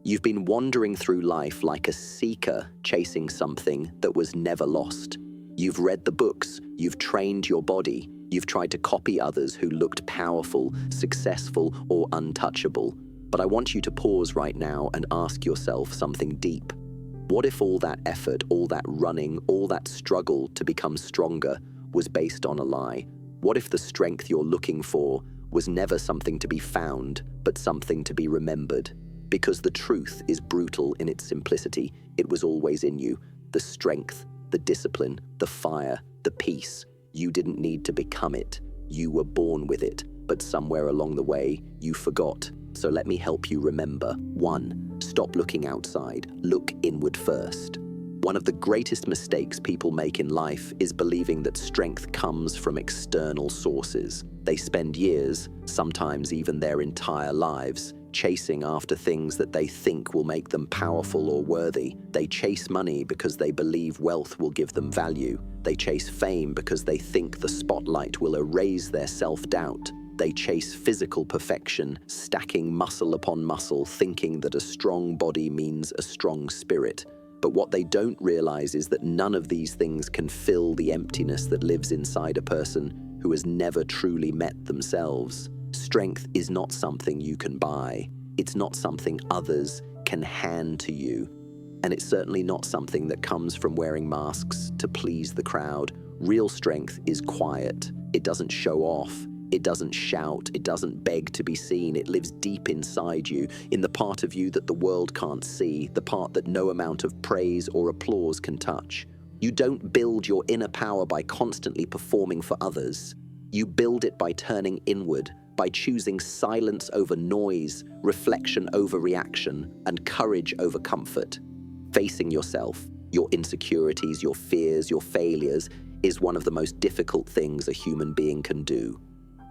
You've been wandering through life like a seeker chasing something that was never lost. You've read the books, you've trained your body, you've tried to copy others who looked powerful, successful, or untouchable. But I want you to pause right now and ask yourself something deep. What if all that effort, all that running, all that struggle to become stronger was based on a lie? What if the strength you're looking for was never something to be found, but something to be remembered? Because the truth is brutal in its simplicity. It was always in you. The strength, the discipline, the fire, the peace. You didn't need to become it. You were born with it, but somewhere along the way, you forgot. So let me help you remember. 1. Stop looking outside. Look inward first. One of the greatest mistakes people make in life is believing that strength comes from external sources. They spend years, sometimes even their entire lives, chasing after things that they think will make them powerful or worthy. They chase money because they believe wealth will give them value. They chase fame because they think the spotlight will erase their self-doubt. They chase physical perfection, stacking muscle upon muscle, thinking that a strong body means a strong spirit. But what they don't realize is that none of these things can fill the emptiness that lives inside a person who has never truly met themselves. Strength is not something you can buy. It's not something others can hand to you. And it's certainly not something that comes from wearing masks to please the crowd. Real strength is quiet. It doesn't show off. It doesn't shout. It doesn't beg to be seen. It lives deep inside you, in the part of you that the world can't see, the part that no amount of praise or applause can touch. You don't build your inner power by constantly performing for others. You build it by turning inward, by choosing silence over noise, reflection over reaction, and courage over comfort. Facing yourself, your insecurities, your fears, your failures, is one of the most difficult things a human being can do.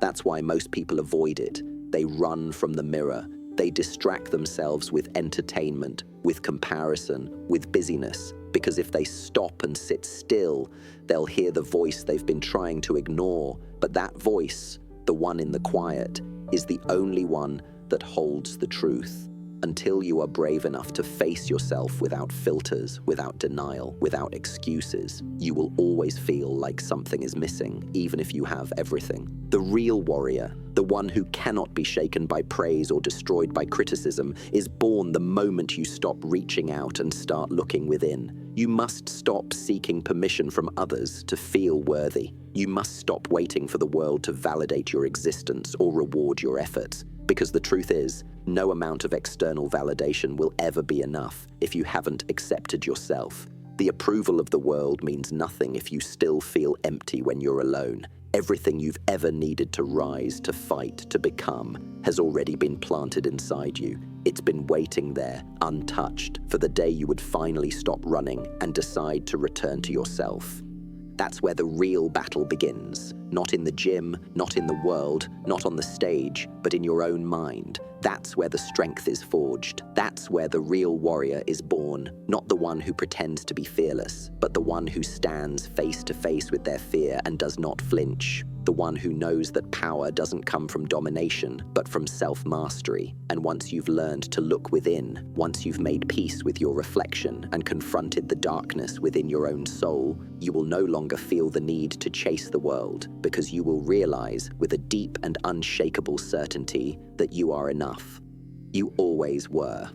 That's why most people avoid it. They run from the mirror. They distract themselves with entertainment, with comparison, with busyness. Because if they stop and sit still, they'll hear the voice they've been trying to ignore. But that voice, the one in the quiet, is the only one that holds the truth. Until you are brave enough to face yourself without filters, without denial, without excuses, you will always feel like something is missing, even if you have everything. The real warrior, the one who cannot be shaken by praise or destroyed by criticism, is born the moment you stop reaching out and start looking within. You must stop seeking permission from others to feel worthy. You must stop waiting for the world to validate your existence or reward your efforts. Because the truth is, no amount of external validation will ever be enough if you haven't accepted yourself. The approval of the world means nothing if you still feel empty when you're alone. Everything you've ever needed to rise, to fight, to become has already been planted inside you. It's been waiting there, untouched, for the day you would finally stop running and decide to return to yourself. That's where the real battle begins. Not in the gym, not in the world, not on the stage, but in your own mind. That's where the strength is forged. That's where the real warrior is born. Not the one who pretends to be fearless, but the one who stands face to face with their fear and does not flinch. The one who knows that power doesn't come from domination, but from self-mastery. And once you've learned to look within, once you've made peace with your reflection and confronted the darkness within your own soul, you will no longer feel the need to chase the world, because you will realize with a deep and unshakable certainty that you are enough. You always were.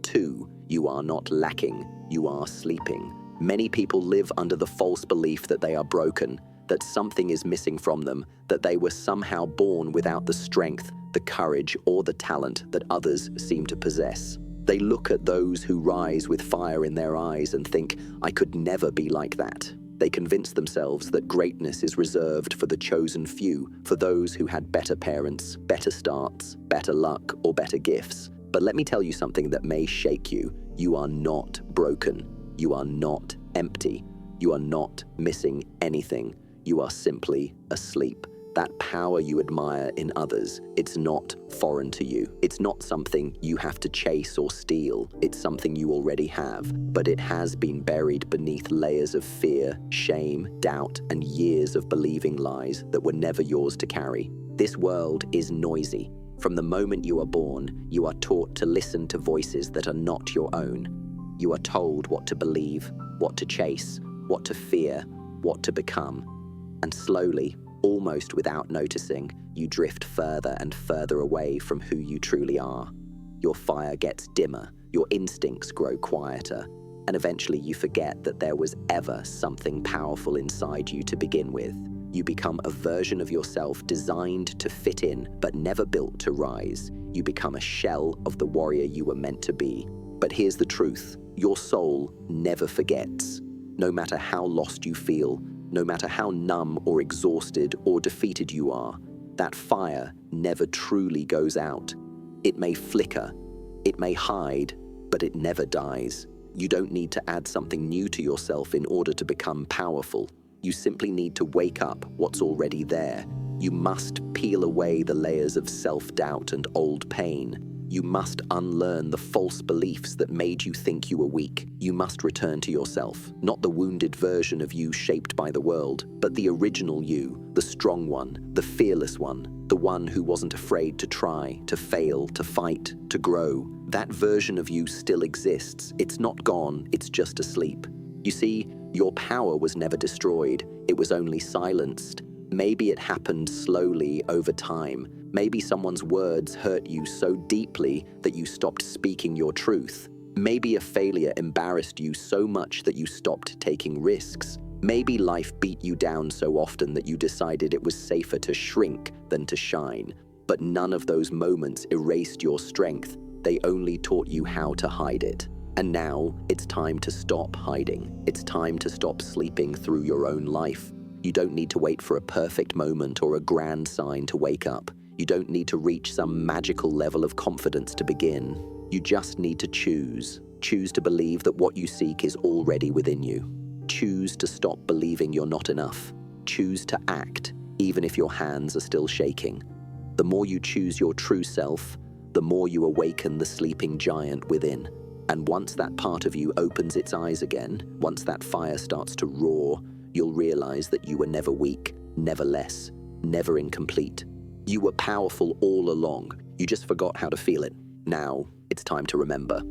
2. You are not lacking, you are sleeping. Many people live under the false belief that they are broken, that something is missing from them, that they were somehow born without the strength, the courage, or the talent that others seem to possess. They look at those who rise with fire in their eyes and think, I could never be like that. They convince themselves that greatness is reserved for the chosen few, for those who had better parents, better starts, better luck, or better gifts. But let me tell you something that may shake you. You are not broken. You are not empty. You are not missing anything. You are simply asleep. That power you admire in others, it's not foreign to you. It's not something you have to chase or steal. It's something you already have, but it has been buried beneath layers of fear, shame, doubt, and years of believing lies that were never yours to carry. This world is noisy. From the moment you are born, you are taught to listen to voices that are not your own. You are told what to believe, what to chase, what to fear, what to become. And slowly, almost without noticing, you drift further and further away from who you truly are. Your fire gets dimmer, your instincts grow quieter, and eventually you forget that there was ever something powerful inside you to begin with. You become a version of yourself designed to fit in, but never built to rise. You become a shell of the warrior you were meant to be. But here's the truth: your soul never forgets. No matter how lost you feel, no matter how numb or exhausted or defeated you are, that fire never truly goes out. It may flicker, it may hide, but it never dies. You don't need to add something new to yourself in order to become powerful. You simply need to wake up what's already there. You must peel away the layers of self-doubt and old pain. You must unlearn the false beliefs that made you think you were weak. You must return to yourself, not the wounded version of you shaped by the world, but the original you, the strong one, the fearless one, the one who wasn't afraid to try, to fail, to fight, to grow. That version of you still exists. It's not gone, it's just asleep. You see, your power was never destroyed, it was only silenced. Maybe it happened slowly over time. Maybe someone's words hurt you so deeply that you stopped speaking your truth. Maybe a failure embarrassed you so much that you stopped taking risks. Maybe life beat you down so often that you decided it was safer to shrink than to shine. But none of those moments erased your strength. They only taught you how to hide it. And now, it's time to stop hiding. It's time to stop sleeping through your own life. You don't need to wait for a perfect moment or a grand sign to wake up. You don't need to reach some magical level of confidence to begin. You just need to choose. Choose to believe that what you seek is already within you. Choose to stop believing you're not enough. Choose to act, even if your hands are still shaking. The more you choose your true self, the more you awaken the sleeping giant within. And once that part of you opens its eyes again, once that fire starts to roar, you'll realize that you were never weak, never less, never incomplete. You were powerful all along. You just forgot how to feel it. Now, it's time to remember.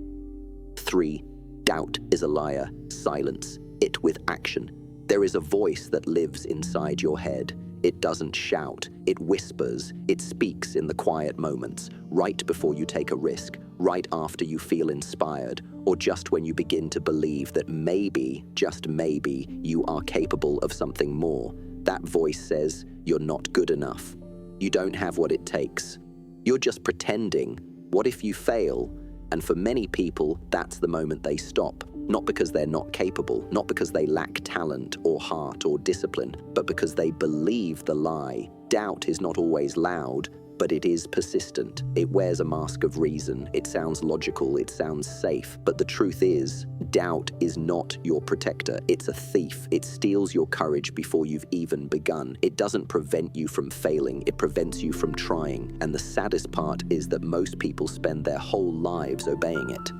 3. Doubt is a liar. Silence it with action. There is a voice that lives inside your head. It doesn't shout, it whispers, it speaks in the quiet moments, right before you take a risk, right after you feel inspired, or just when you begin to believe that maybe, just maybe, you are capable of something more. That voice says, you're not good enough. You don't have what it takes. You're just pretending. What if you fail? And for many people, that's the moment they stop. Not because they're not capable, not because they lack talent or heart or discipline, but because they believe the lie. Doubt is not always loud, but it is persistent. It wears a mask of reason. It sounds logical, it sounds safe. But the truth is, doubt is not your protector. It's a thief. It steals your courage before you've even begun. It doesn't prevent you from failing. It prevents you from trying. And the saddest part is that most people spend their whole lives obeying it.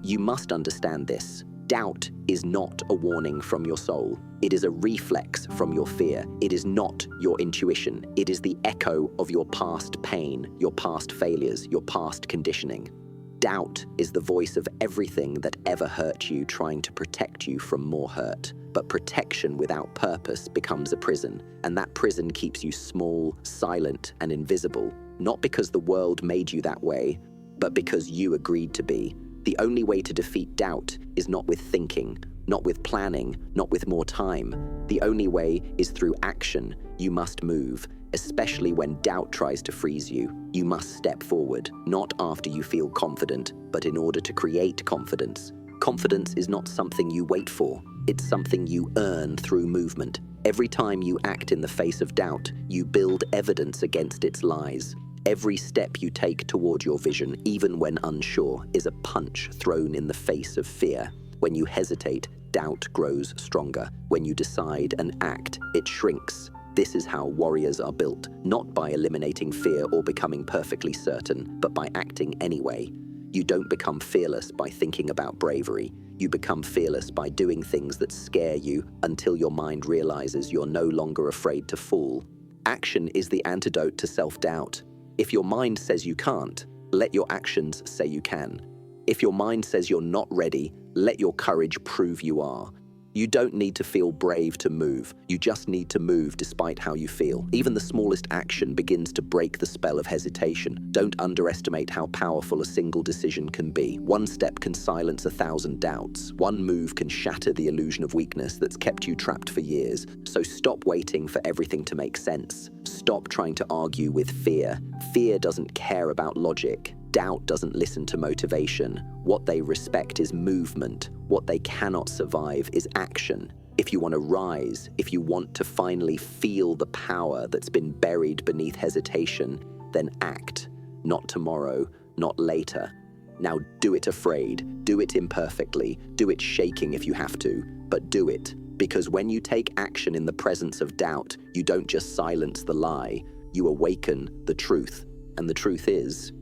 You must understand this. Doubt is not a warning from your soul. It is a reflex from your fear. It is not your intuition. It is the echo of your past pain, your past failures, your past conditioning. Doubt is the voice of everything that ever hurt you, trying to protect you from more hurt. But protection without purpose becomes a prison, and that prison keeps you small, silent, and invisible, not because the world made you that way, but because you agreed to be. The only way to defeat doubt is not with thinking, not with planning, not with more time. The only way is through action. You must move, especially when doubt tries to freeze you. You must step forward, not after you feel confident, but in order to create confidence. Confidence is not something you wait for. It's something you earn through movement. Every time you act in the face of doubt, you build evidence against its lies. Every step you take toward your vision, even when unsure, is a punch thrown in the face of fear. When you hesitate, doubt grows stronger. When you decide and act, it shrinks. This is how warriors are built, not by eliminating fear or becoming perfectly certain, but by acting anyway. You don't become fearless by thinking about bravery. You become fearless by doing things that scare you until your mind realizes you're no longer afraid to fall. Action is the antidote to self-doubt. If your mind says you can't, let your actions say you can. If your mind says you're not ready, let your courage prove you are. You don't need to feel brave to move. You just need to move despite how you feel. Even the smallest action begins to break the spell of hesitation. Don't underestimate how powerful a single decision can be. One step can silence 1,000 doubts. One move can shatter the illusion of weakness that's kept you trapped for years. So stop waiting for everything to make sense. Stop trying to argue with fear. Fear doesn't care about logic. Doubt doesn't listen to motivation. What they respect is movement. What they cannot survive is action. If you want to rise, if you want to finally feel the power that's been buried beneath hesitation, then act. Not tomorrow, not later. Now do it afraid, do it imperfectly, do it shaking if you have to, but do it. Because when you take action in the presence of doubt, you don't just silence the lie, you awaken the truth. And the truth is,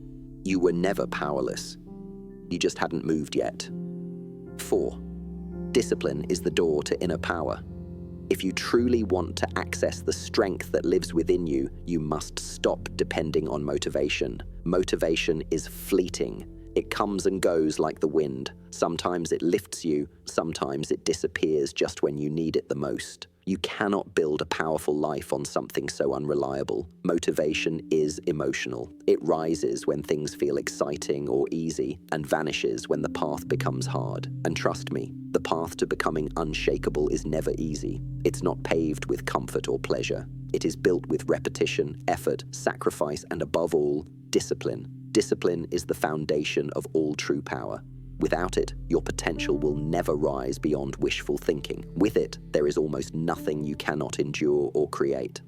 you were never powerless. You just hadn't moved yet. 4. Discipline is the door to inner power. If you truly want to access the strength that lives within you, you must stop depending on motivation. Motivation is fleeting. It comes and goes like the wind. Sometimes it lifts you, sometimes it disappears just when you need it the most. You cannot build a powerful life on something so unreliable. Motivation is emotional. It rises when things feel exciting or easy and vanishes when the path becomes hard. And trust me, the path to becoming unshakable is never easy. It's not paved with comfort or pleasure. It is built with repetition, effort, sacrifice, and above all, discipline. Discipline is the foundation of all true power. Without it, your potential will never rise beyond wishful thinking. With it, there is almost nothing you cannot endure or create.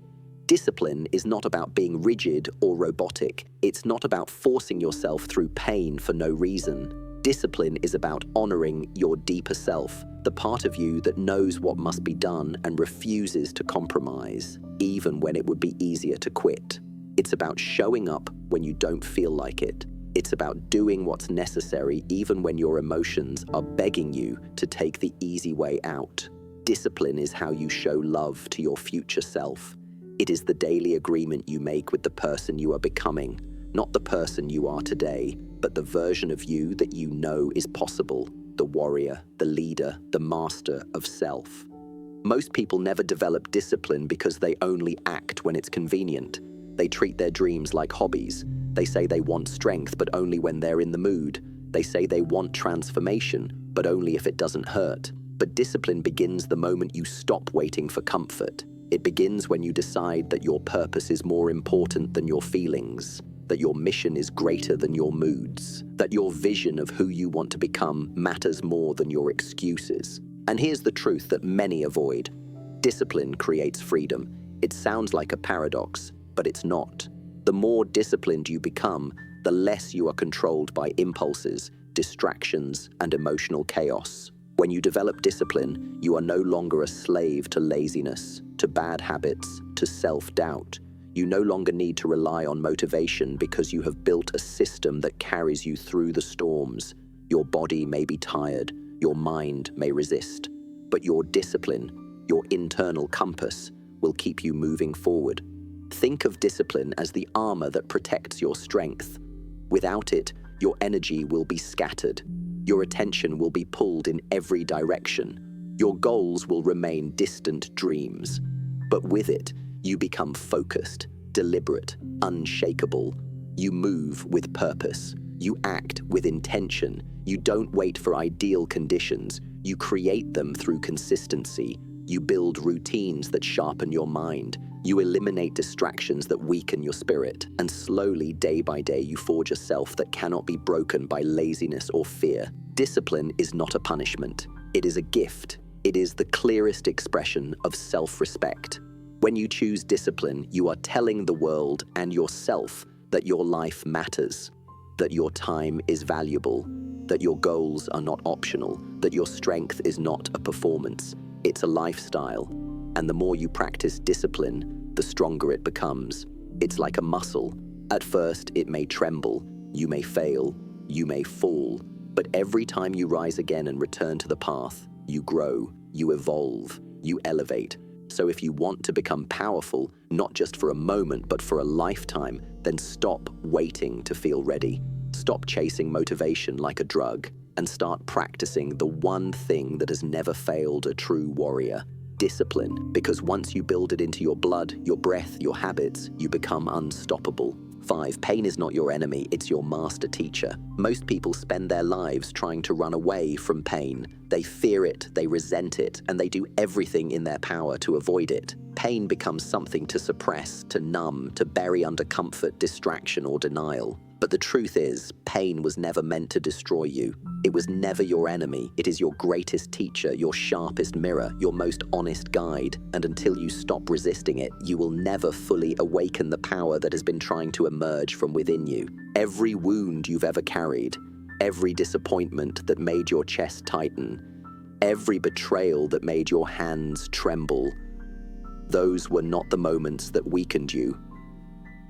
Discipline is not about being rigid or robotic. It's not about forcing yourself through pain for no reason. Discipline is about honoring your deeper self, the part of you that knows what must be done and refuses to compromise, even when it would be easier to quit. It's about showing up when you don't feel like it. It's about doing what's necessary even when your emotions are begging you to take the easy way out. Discipline is how you show love to your future self. It is the daily agreement you make with the person you are becoming, not the person you are today, but the version of you that you know is possible, the warrior, the leader, the master of self. Most people never develop discipline because they only act when it's convenient. They treat their dreams like hobbies. They say they want strength, but only when they're in the mood. They say they want transformation, but only if it doesn't hurt. But discipline begins the moment you stop waiting for comfort. It begins when you decide that your purpose is more important than your feelings, that your mission is greater than your moods, that your vision of who you want to become matters more than your excuses. And here's the truth that many avoid. Discipline creates freedom. It sounds like a paradox, but it's not. The more disciplined you become, the less you are controlled by impulses, distractions, and emotional chaos. When you develop discipline, you are no longer a slave to laziness, to bad habits, to self-doubt. You no longer need to rely on motivation because you have built a system that carries you through the storms. Your body may be tired, your mind may resist, but your discipline, your internal compass, will keep you moving forward. Think of discipline as the armor that protects your strength. Without it, your energy will be scattered. Your attention will be pulled in every direction. Your goals will remain distant dreams. But with it, you become focused, deliberate, unshakable. You move with purpose. You act with intention. You don't wait for ideal conditions. You create them through consistency. You build routines that sharpen your mind. You eliminate distractions that weaken your spirit, and slowly, day by day, you forge a self that cannot be broken by laziness or fear. Discipline is not a punishment. It is a gift. It is the clearest expression of self-respect. When you choose discipline, you are telling the world and yourself that your life matters, that your time is valuable, that your goals are not optional, that your strength is not a performance. It's a lifestyle. And the more you practice discipline, the stronger it becomes. It's like a muscle. At first, it may tremble, you may fail, you may fall, but every time you rise again and return to the path, you grow, you evolve, you elevate. So if you want to become powerful, not just for a moment, but for a lifetime, then stop waiting to feel ready. Stop chasing motivation like a drug and start practicing the one thing that has never failed a true warrior: discipline. Because once you build it into your blood, your breath, your habits, you become unstoppable. 5. Pain is not your enemy, it's your master teacher. Most people spend their lives trying to run away from pain. They fear it, they resent it, and they do everything in their power to avoid it. Pain becomes something to suppress, to numb, to bury under comfort, distraction, or denial. But the truth is, pain was never meant to destroy you. It was never your enemy. It is your greatest teacher, your sharpest mirror, your most honest guide. And until you stop resisting it, you will never fully awaken the power that has been trying to emerge from within you. Every wound you've ever carried, every disappointment that made your chest tighten, every betrayal that made your hands tremble, those were not the moments that weakened you.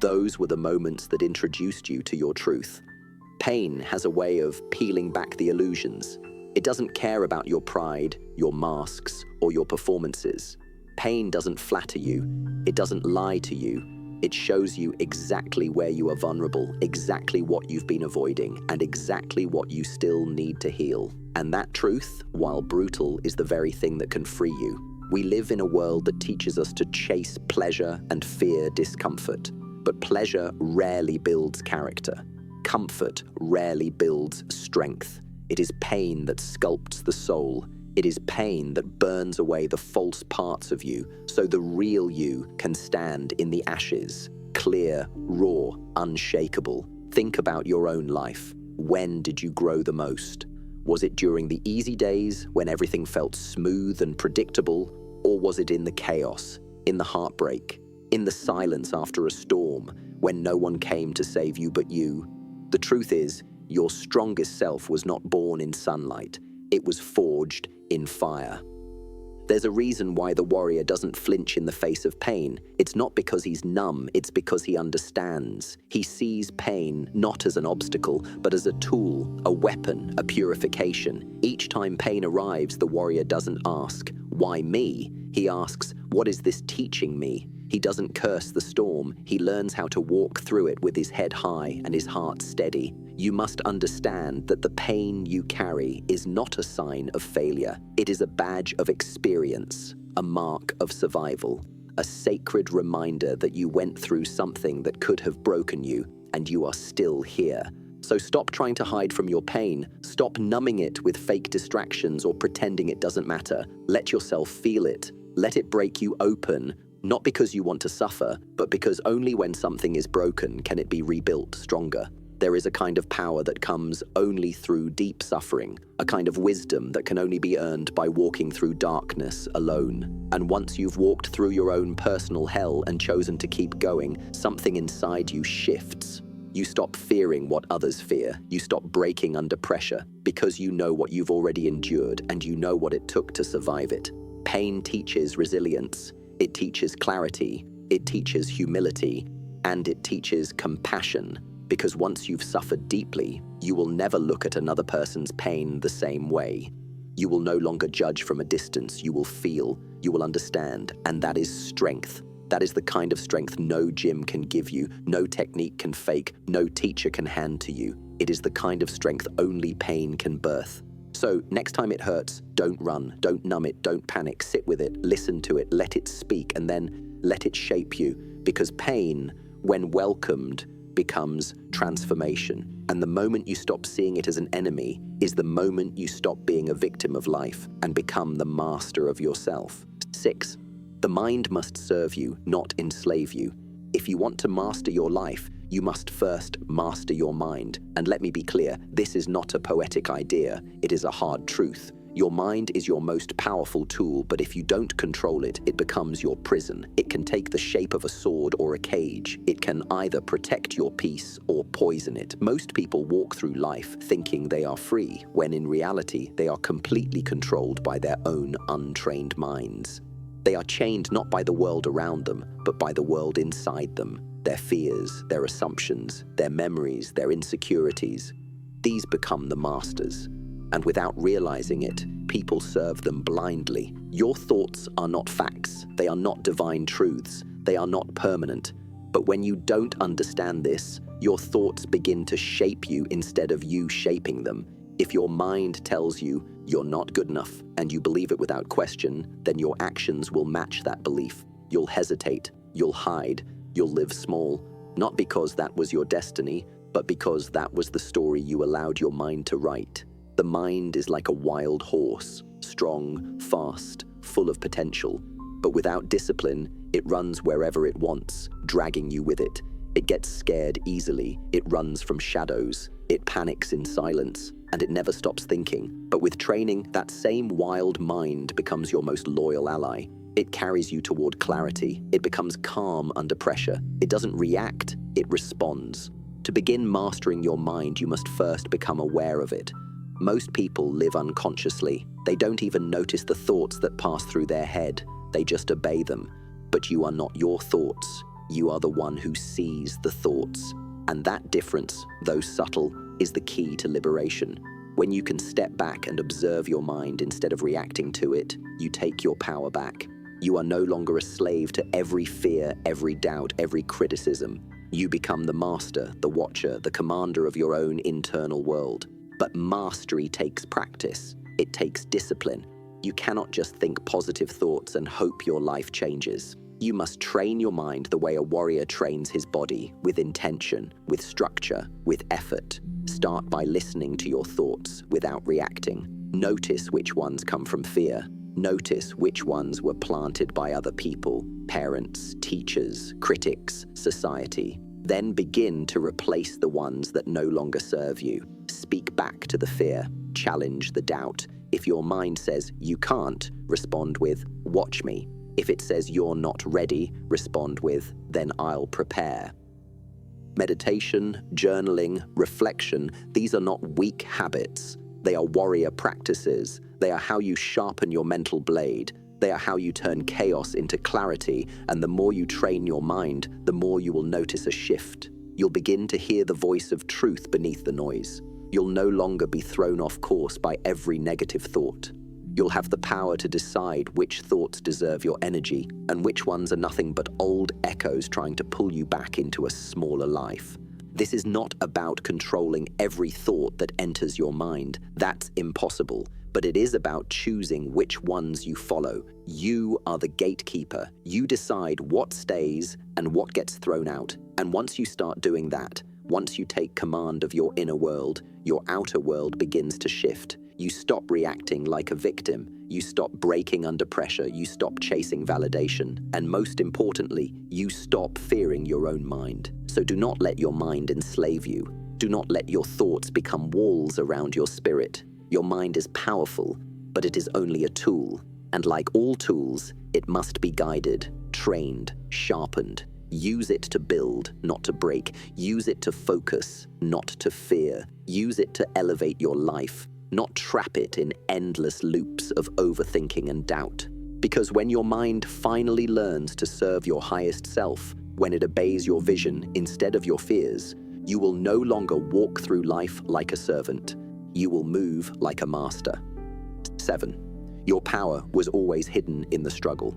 Those were the moments that introduced you to your truth. Pain has a way of peeling back the illusions. It doesn't care about your pride, your masks, or your performances. Pain doesn't flatter you. It doesn't lie to you. It shows you exactly where you are vulnerable, exactly what you've been avoiding, and exactly what you still need to heal. And that truth, while brutal, is the very thing that can free you. We live in a world that teaches us to chase pleasure and fear discomfort. But pleasure rarely builds character. Comfort rarely builds strength. It is pain that sculpts the soul. It is pain that burns away the false parts of you, so the real you can stand in the ashes, clear, raw, unshakable. Think about your own life. When did you grow the most? Was it during the easy days, when everything felt smooth and predictable? Or was it in the chaos, in the heartbreak, in the silence after a storm, when no one came to save you but you? The truth is, your strongest self was not born in sunlight. It was forged in fire. There's a reason why the warrior doesn't flinch in the face of pain. It's not because he's numb, it's because he understands. He sees pain not as an obstacle, but as a tool, a weapon, a purification. Each time pain arrives, the warrior doesn't ask, "Why me?" He asks, "What is this teaching me?" He doesn't curse the storm. He learns how to walk through it with his head high and his heart steady. You must understand that the pain you carry is not a sign of failure. It is a badge of experience, a mark of survival, a sacred reminder that you went through something that could have broken you, and you are still here. So stop trying to hide from your pain. Stop numbing it with fake distractions or pretending it doesn't matter. Let yourself feel it. Let it break you open. Not because you want to suffer, but because only when something is broken can it be rebuilt stronger. There is a kind of power that comes only through deep suffering, a kind of wisdom that can only be earned by walking through darkness alone. And once you've walked through your own personal hell and chosen to keep going, something inside you shifts. You stop fearing what others fear. You stop breaking under pressure because you know what you've already endured and you know what it took to survive it. Pain teaches resilience. It teaches clarity, it teaches humility, and it teaches compassion. Because once you've suffered deeply, you will never look at another person's pain the same way. You will no longer judge from a distance. You will feel, you will understand, and that is strength. That is the kind of strength no gym can give you, no technique can fake, no teacher can hand to you. It is the kind of strength only pain can birth. So next time it hurts, don't run, don't numb it, don't panic, sit with it, listen to it, let it speak, and then let it shape you. Because pain, when welcomed, becomes transformation. And the moment you stop seeing it as an enemy is the moment you stop being a victim of life and become the master of yourself. 6. The mind must serve you, not enslave you. If you want to master your life, you must first master your mind. And let me be clear, this is not a poetic idea, it is a hard truth. Your mind is your most powerful tool, but if you don't control it, it becomes your prison. It can take the shape of a sword or a cage. It can either protect your peace or poison it. Most people walk through life thinking they are free, when in reality, they are completely controlled by their own untrained minds. They are chained not by the world around them, but by the world inside them. Their fears, their assumptions, their memories, their insecurities. These become the masters. and without realizing it, people serve them blindly. Your thoughts are not facts. They are not divine truths. They are not permanent. But when you don't understand this, your thoughts begin to shape you instead of you shaping them. If your mind tells you you're not good enough and you believe it without question, then your actions will match that belief. You'll hesitate, you'll hide, you'll live small, not because that was your destiny, but because that was the story you allowed your mind to write. The mind is like a wild horse, strong, fast, full of potential. But without discipline, it runs wherever it wants, dragging you with it. It gets scared easily, it runs from shadows, it panics in silence, and it never stops thinking. But with training, that same wild mind becomes your most loyal ally. It carries you toward clarity. It becomes calm under pressure. It doesn't react, it responds. To begin mastering your mind, you must first become aware of it. Most people live unconsciously. They don't even notice the thoughts that pass through their head. They just obey them. But you are not your thoughts. You are the one who sees the thoughts. And that difference, though subtle, is the key to liberation. When you can step back and observe your mind instead of reacting to it, you take your power back. You are no longer a slave to every fear, every doubt, every criticism. You become the master, the watcher, the commander of your own internal world. But mastery takes practice. It takes discipline. You cannot just think positive thoughts and hope your life changes. You must train your mind the way a warrior trains his body, with intention, with structure, with effort. Start by listening to your thoughts without reacting. Notice which ones come from fear. Notice which ones were planted by other people, parents, teachers, critics, society. Then begin to replace the ones that no longer serve you. Speak back to the fear. Challenge the doubt. If your mind says you can't, respond with, watch me. If it says you're not ready, respond with, then I'll prepare. Meditation, journaling, reflection, these are not weak habits. They are warrior practices. They are how you sharpen your mental blade. They are how you turn chaos into clarity, and the more you train your mind, the more you will notice a shift. You'll begin to hear the voice of truth beneath the noise. You'll no longer be thrown off course by every negative thought. You'll have the power to decide which thoughts deserve your energy and which ones are nothing but old echoes trying to pull you back into a smaller life. This is not about controlling every thought that enters your mind. That's impossible. But it is about choosing which ones you follow. You are the gatekeeper. You decide what stays and what gets thrown out. And once you start doing that, once you take command of your inner world, your outer world begins to shift. You stop reacting like a victim. You stop breaking under pressure. You stop chasing validation. And most importantly, you stop fearing your own mind. So do not let your mind enslave you. Do not let your thoughts become walls around your spirit. Your mind is powerful, but it is only a tool. And like all tools, it must be guided, trained, sharpened. Use it to build, not to break. Use it to focus, not to fear. Use it to elevate your life, not trap it in endless loops of overthinking and doubt. Because when your mind finally learns to serve your highest self, when it obeys your vision instead of your fears, you will no longer walk through life like a servant. You will move like a master. 7. Your power was always hidden in the struggle.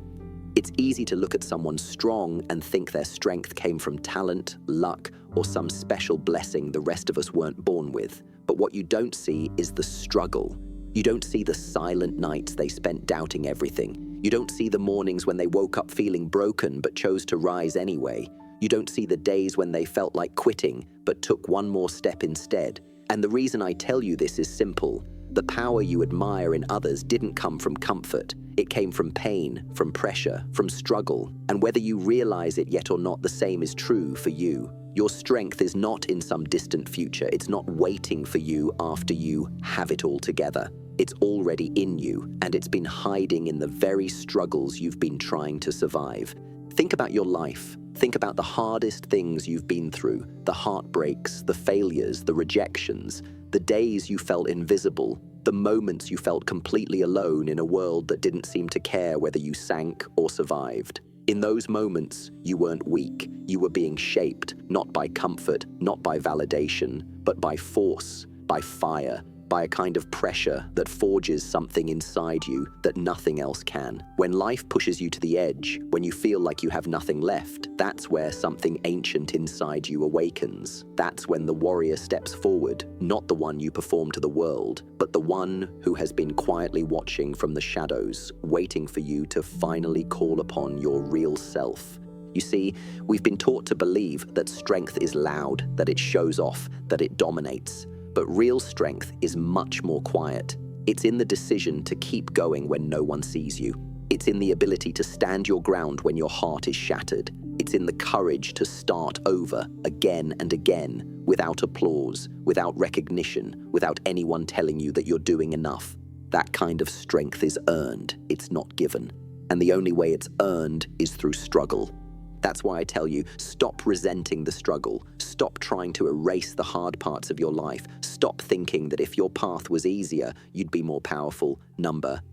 It's easy to look at someone strong and think their strength came from talent, luck, or some special blessing the rest of us weren't born with. But what you don't see is the struggle. You don't see the silent nights they spent doubting everything. You don't see the mornings when they woke up feeling broken but chose to rise anyway. You don't see the days when they felt like quitting but took one more step instead. And the reason I tell you this is simple. The power you admire in others didn't come from comfort. It came from pain, from pressure, from struggle. And whether you realize it yet or not, the same is true for you. Your strength is not in some distant future. It's not waiting for you after you have it all together. It's already in you, and it's been hiding in the very struggles you've been trying to survive. Think about your life. Think about the hardest things you've been through, the heartbreaks, the failures, the rejections, the days you felt invisible, the moments you felt completely alone in a world that didn't seem to care whether you sank or survived. In those moments, you weren't weak. You were being shaped, not by comfort, not by validation, but by force, by fire. by a kind of pressure that forges something inside you that nothing else can. When life pushes you to the edge, when you feel like you have nothing left, that's where something ancient inside you awakens. That's when the warrior steps forward, not the one you perform to the world, but the one who has been quietly watching from the shadows, waiting for you to finally call upon your real self. You see, we've been taught to believe that strength is loud, that it shows off, that it dominates. But real strength is much more quiet. It's in the decision to keep going when no one sees you. It's in the ability to stand your ground when your heart is shattered. It's in the courage to start over again and again, without applause, without recognition, without anyone telling you that you're doing enough. That kind of strength is earned, it's not given. And the only way it's earned is through struggle. That's why I tell you, stop resenting the struggle. Stop trying to erase the hard parts of your life. Stop thinking that if your path was easier, you'd be more powerful.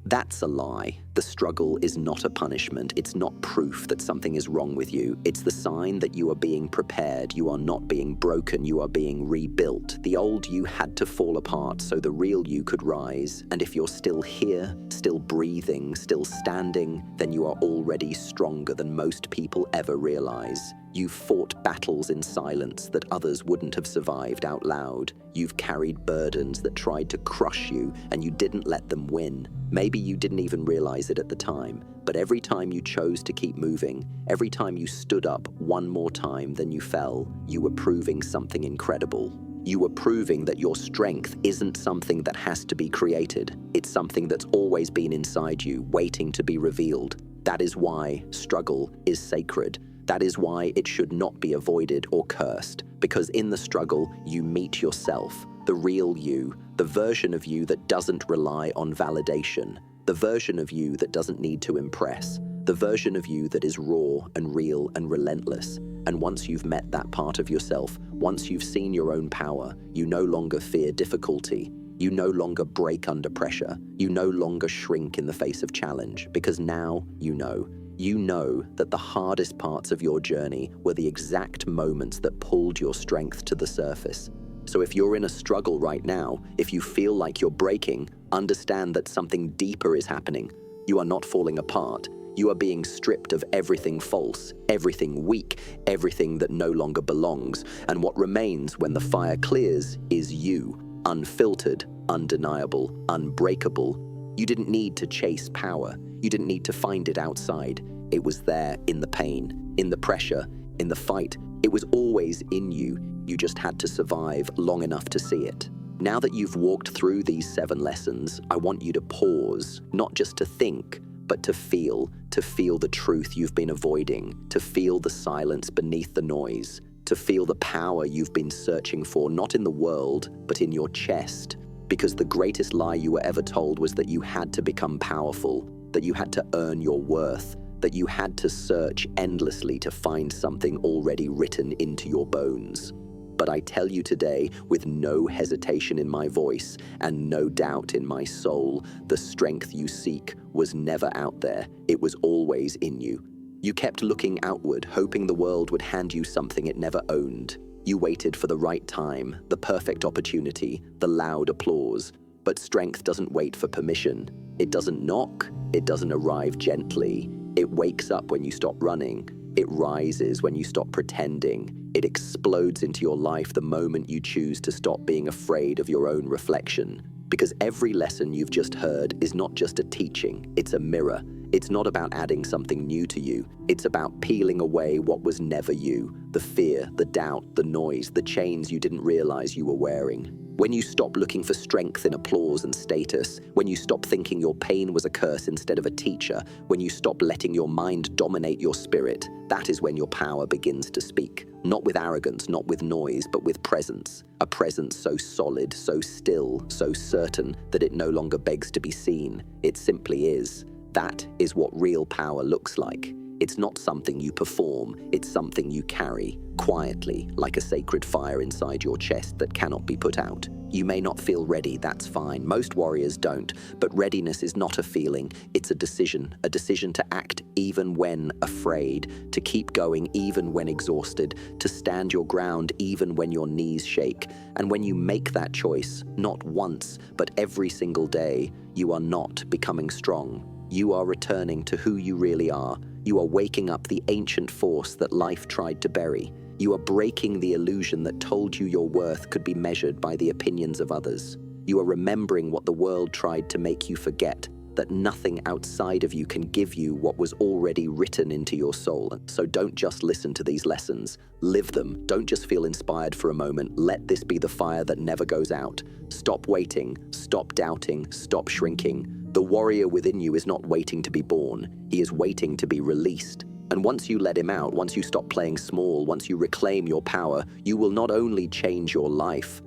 That's a lie. The struggle is not a punishment. It's not proof that something is wrong with you. It's the sign that you are being prepared. You are not being broken. You are being rebuilt. The old you had to fall apart so the real you could rise. And if you're still here, still breathing, still standing, then you are already stronger than most people ever realize. You've fought battles in silence that others wouldn't have survived out loud. You've carried burdens that tried to crush you, and you didn't let them win. Maybe you didn't even realize it at the time, but every time you chose to keep moving, every time you stood up one more time than you fell, you were proving something incredible. You were proving that your strength isn't something that has to be created. It's something that's always been inside you, waiting to be revealed. That is why struggle is sacred. That is why it should not be avoided or cursed, because in the struggle, you meet yourself, the real you, the version of you that doesn't rely on validation, the version of you that doesn't need to impress, the version of you that is raw and real and relentless. And once you've met that part of yourself, once you've seen your own power, you no longer fear difficulty. You no longer break under pressure. You no longer shrink in the face of challenge, because now you know. You know that the hardest parts of your journey were the exact moments that pulled your strength to the surface. So if you're in a struggle right now, if you feel like you're breaking, understand that something deeper is happening. You are not falling apart. You are being stripped of everything false, everything weak, everything that no longer belongs. And what remains when the fire clears is you, unfiltered, undeniable, unbreakable. You didn't need to chase power. You didn't need to find it outside. It was there in the pain, in the pressure, in the fight. It was always in you. You just had to survive long enough to see it. Now that you've walked through these 7 lessons, I want you to pause, not just to think, but to feel the truth you've been avoiding, to feel the silence beneath the noise, to feel the power you've been searching for, not in the world, but in your chest. Because the greatest lie you were ever told was that you had to become powerful, that you had to earn your worth, that you had to search endlessly to find something already written into your bones. But I tell you today, with no hesitation in my voice and no doubt in my soul, the strength you seek was never out there. It was always in you. You kept looking outward, hoping the world would hand you something it never owned. You waited for the right time, the perfect opportunity, the loud applause. But strength doesn't wait for permission. It doesn't knock. It doesn't arrive gently. It wakes up when you stop running. It rises when you stop pretending. It explodes into your life the moment you choose to stop being afraid of your own reflection. Because every lesson you've just heard is not just a teaching, it's a mirror. It's not about adding something new to you. It's about peeling away what was never you. The fear, the doubt, the noise, the chains you didn't realize you were wearing. When you stop looking for strength in applause and status, when you stop thinking your pain was a curse instead of a teacher, when you stop letting your mind dominate your spirit, that is when your power begins to speak. Not with arrogance, not with noise, but with presence. A presence so solid, so still, so certain that it no longer begs to be seen. It simply is. That is what real power looks like. It's not something you perform, it's something you carry, quietly, like a sacred fire inside your chest that cannot be put out. You may not feel ready, that's fine. Most warriors don't, but readiness is not a feeling, it's a decision to act even when afraid, to keep going even when exhausted, to stand your ground even when your knees shake. And when you make that choice, not once, but every single day, you are not becoming strong. You are returning to who you really are. You are waking up the ancient force that life tried to bury. You are breaking the illusion that told you your worth could be measured by the opinions of others. You are remembering what the world tried to make you forget, that nothing outside of you can give you what was already written into your soul. So don't just listen to these lessons, live them. Don't just feel inspired for a moment. Let this be the fire that never goes out. Stop waiting, stop doubting, stop shrinking. The warrior within you is not waiting to be born, he is waiting to be released. And once you let him out, once you stop playing small, once you reclaim your power, you will not only change your life,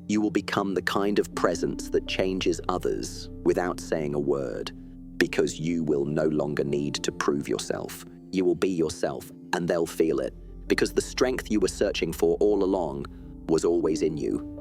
you will become the kind of presence that changes others without saying a word, because you will no longer need to prove yourself. You will be yourself, and they'll feel it, because the strength you were searching for all along was always in you.